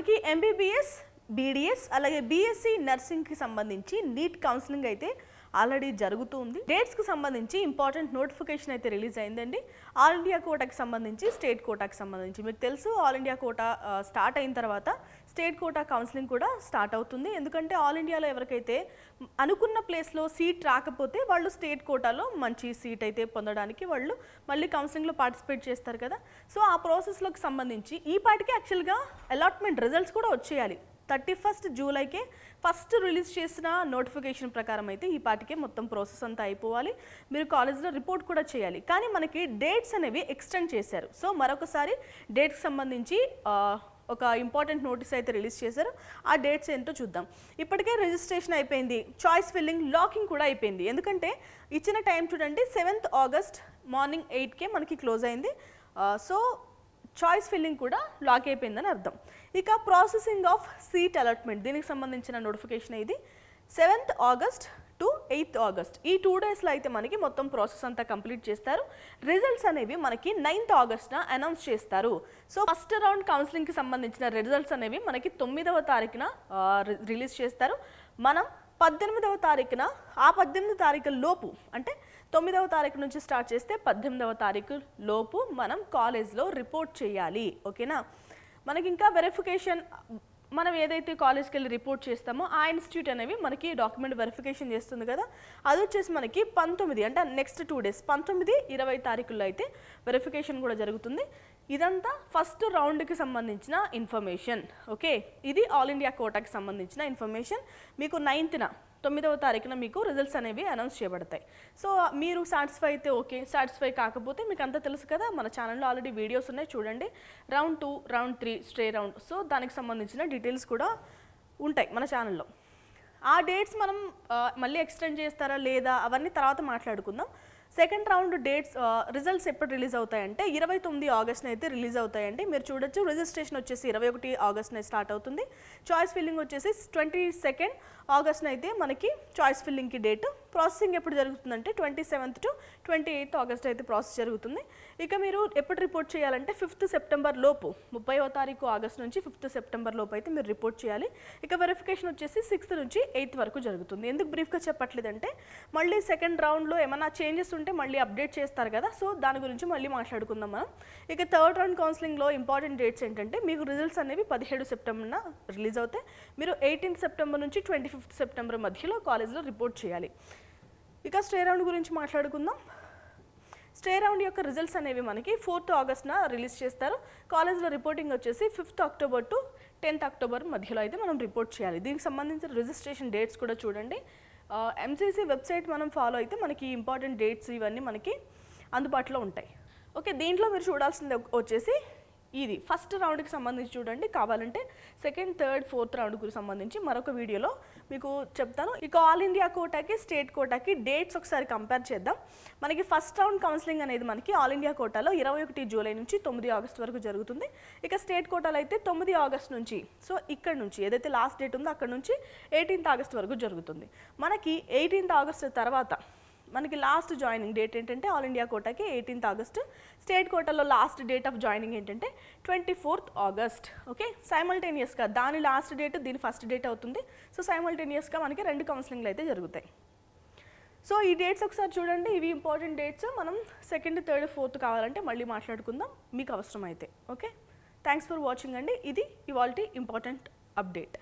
మనకి MBBS, BDS అలాగే BSc నర్సింగ్కి సంబంధించి నీట్ కౌన్సిలింగ్ అయితే ఆల్రెడీ జరుగుతుంది. డేట్స్కి సంబంధించి ఇంపార్టెంట్ నోటిఫికేషన్ అయితే రిలీజ్ అయిందండి. ఆల్ ఇండియా కోటాకి సంబంధించి, స్టేట్ కోటాకి సంబంధించి మీకు తెలుసు ఆల్ ఇండియా కోటా స్టార్ట్ అయిన తర్వాత స్టేట్ కోటా కౌన్సిలింగ్ కూడా స్టార్ట్ అవుతుంది. ఎందుకంటే ఆల్ ఇండియాలో ఎవరికైతే అనుకున్న ప్లేస్లో సీట్ రాకపోతే వాళ్ళు స్టేట్ కోటాలో మంచి సీట్ అయితే పొందడానికి వాళ్ళు మళ్ళీ కౌన్సిలింగ్లో పార్టిసిపేట్ చేస్తారు కదా. సో ఆ ప్రాసెస్లోకి సంబంధించి ఈ పాటికి యాక్చువల్గా అలాట్మెంట్ రిజల్ట్స్ కూడా వచ్చేయాలి. 31st జూలైకే ఫస్ట్ రిలీజ్ చేసిన నోటిఫికేషన్ ప్రకారం అయితే ఈ పాటికే మొత్తం ప్రాసెస్ అంతా అయిపోవాలి. మీరు కాలేజ్లో రిపోర్ట్ కూడా చేయాలి. కానీ మనకి డేట్స్ అనేవి ఎక్స్టెండ్ చేశారు. సో మరొకసారి డేట్కి సంబంధించి ఒక ఇంపార్టెంట్ నోటీస్ అయితే రిలీజ్ చేశారు. ఆ డేట్స్ ఏంటో చూద్దాం. ఇప్పటికే రిజిస్ట్రేషన్ అయిపోయింది, చాయిస్ ఫిల్లింగ్, లాకింగ్ కూడా అయిపోయింది. ఎందుకంటే ఇచ్చిన టైం చూడండి 7th ఆగస్ట్ మార్నింగ్ 8కే మనకి క్లోజ్ అయింది. సో చాయిస్ ఫిల్లింగ్ కూడా లాక్ అయిపోయిందని అర్థం. ఇక ప్రాసెసింగ్ ఆఫ్ సీట్ అలాట్మెంట్ దీనికి సంబంధించిన నోటిఫికేషన్ ఇది 7th August to 8th August ఈ 2 డేస్లో అయితే మనకి మొత్తం ప్రాసెస్ అంతా కంప్లీట్ చేస్తారు. రిజల్ట్స్ అనేవి మనకి 9th ఆగస్ట్న అనౌన్స్ చేస్తారు. సో ఫస్ట్ రౌండ్ కౌన్సిలింగ్కి సంబంధించిన రిజల్ట్స్ అనేవి మనకి 9వ తారీఖున రిలీజ్ చేస్తారు. మనం 18వ తారీఖున ఆ 18వ తారీఖు లోపు అంటే 9వ తారీఖు నుంచి స్టార్ట్ చేస్తే 18వ తారీఖు లోపు మనం కాలేజ్లో రిపోర్ట్ చేయాలి. ఓకేనా. మనకి ఇంకా వెరిఫికేషన్ మనం ఏదైతే కాలేజ్కి వెళ్ళి రిపోర్ట్ చేస్తామో ఆ ఇన్స్టిట్యూట్ అనేవి మనకి డాక్యుమెంట్ వెరిఫికేషన్ చేస్తుంది కదా. అది వచ్చేసి మనకి 19 అంటే నెక్స్ట్ 2 డేస్ 19, 20 తారీఖుల్లో అయితే వెరిఫికేషన్ కూడా జరుగుతుంది. ఇదంతా ఫస్ట్ రౌండ్కి సంబంధించిన ఇన్ఫర్మేషన్. ఓకే, ఇది ఆల్ ఇండియా కోటాకి సంబంధించిన ఇన్ఫర్మేషన్. మీకు 9వ తారీఖున మీకు రిజల్ట్స్ అనేవి అనౌన్స్ చేయబడతాయి. సో మీరు సాటిస్ఫై అయితే ఓకే, సాటిస్ఫై కాకపోతే మీకు అంతా తెలుసు కదా, మన ఛానల్లో ఆల్రెడీ వీడియోస్ ఉన్నాయి చూడండి. Round 2, round 3, stay round. So దానికి సంబంధించిన డీటెయిల్స్ కూడా ఉంటాయి మన ఛానల్లో. ఆ డేట్స్ మనం మళ్ళీ ఎక్స్టెండ్ చేస్తారా లేదా అవన్నీ తర్వాత మాట్లాడుకుందాం. సెకండ్ రౌండ్ డేట్స్ రిజల్ట్స్ ఎప్పుడు రిలీజ్ అవుతాయంటే 29 ఆగస్ట్న అయితే రిలీజ్ అవుతాయండి. మీరు చూడొచ్చు రిజిస్ట్రేషన్ వచ్చేసి 21 ఆగస్ట్న స్టార్ట్ అవుతుంది. చాయిస్ ఫిల్లింగ్ వచ్చేసి 22 ఆగస్ట్న అయితే మనకి చాయిస్ ఫిల్లింగ్కి డేట్. ప్రాసెసింగ్ ఎప్పుడు జరుగుతుందంటే 27th టు 28th ఆగస్ట్ అయితే ప్రాసెస్ జరుగుతుంది. ఇక మీరు ఎప్పుడు రిపోర్ట్ చేయాలంటే 5th సెప్టెంబర్ లోపు 30వ తారీఖు ఆగస్ట్ నుంచి 5th సెప్టెంబర్ లోపు అయితే మీరు రిపోర్ట్ చేయాలి. ఇక వెరిఫికేషన్ వచ్చేసి 6th నుంచి 8th వరకు జరుగుతుంది. ఎందుకు బ్రీఫ్గా చెప్పట్లేదంటే మళ్ళీ సెకండ్ రౌండ్లో ఏమైనా చేంజెస్ ఉంటే మళ్ళీ అప్డేట్ చేస్తారు కదా. సో దాని గురించి మళ్ళీ మాట్లాడుకుందాం మనం. ఇక థర్డ్ రౌండ్ కౌన్సిలింగ్లో ఇంపార్టెంట్ డేట్స్ ఏంటంటే మీకు రిజల్ట్స్ అనేవి 17 సెప్టెంబర్న రిలీజ్ అవుతాయి. మీరు 18th సెప్టెంబర్ నుంచి 25th సెప్టెంబర్ మధ్యలో కాలేజ్లో రిపోర్ట్ చేయాలి. ఇక స్టే రౌండ్ గురించి మాట్లాడుకుందాం. స్టే రౌండ్ యొక్క రిజల్ట్స్ అనేవి మనకి 4th ఆగస్ట్న రిలీజ్ చేస్తారు. కాలేజ్లో రిపోర్టింగ్ వచ్చేసి 5th October to 10th October మధ్యలో అయితే మనం రిపోర్ట్ చేయాలి. దీనికి సంబంధించిన రిజిస్ట్రేషన్ డేట్స్ కూడా చూడండి. ఎంసీసీ వెబ్సైట్ మనం ఫాలో అయితే మనకి ఇంపార్టెంట్ డేట్స్ ఇవన్నీ మనకి అందుబాటులో ఉంటాయి. ఓకే, దీంట్లో మీరు చూడాల్సింది వచ్చేసి ఇది ఫస్ట్ రౌండ్కి సంబంధించి చూడండి. కావాలంటే సెకండ్, థర్డ్, ఫోర్త్ రౌండ్కి సంబంధించి మరొక వీడియోలో మీకు చెప్తాను. ఇక ఆల్ ఇండియా కోటాకి, స్టేట్ కోటాకి డేట్స్ ఒకసారి కంపేర్ చేద్దాం. మనకి ఫస్ట్ రౌండ్ కౌన్సిలింగ్ అనేది మనకి ఆల్ ఇండియా కోటాలో 21 జూలై నుంచి 9 ఆగస్ట్ వరకు జరుగుతుంది. ఇక స్టేట్ కోటాలో అయితే 9 ఆగస్ట్ నుంచి, సో ఇక్కడ నుంచి ఏదైతే లాస్ట్ డేట్ ఉందో అక్కడ నుంచి 18th ఆగస్ట్ వరకు జరుగుతుంది. మనకి 18th ఆగస్ట్ తర్వాత మనకి లాస్ట్ జాయినింగ్ డేట్ ఏంటంటే ఆల్ ఇండియా కోటాకి 18th ఆగస్ట్, స్టేట్ కోటాలో లాస్ట్ డేట్ ఆఫ్ జాయినింగ్ ఏంటంటే 24th ఆగస్ట్. ఓకే, సైమల్టేనియస్గా దాని లాస్ట్ డేట్ దీని ఫస్ట్ డేట్ అవుతుంది. సో సైమల్టేనియస్గా మనకి 2 కౌన్సిలింగ్లు అయితే జరుగుతాయి. సో ఈ డేట్స్ ఒకసారి చూడండి, ఇవి ఇంపార్టెంట్ డేట్స్. మనం సెకండ్, థర్డ్, ఫోర్త్ కావాలంటే మళ్ళీ మాట్లాడుకుందాం మీకు అవసరం అయితే. ఓకే, థ్యాంక్స్ ఫర్ వాచింగ్ అండి. ఇది ఇవాల్టి ఇంపార్టెంట్ అప్డేట్.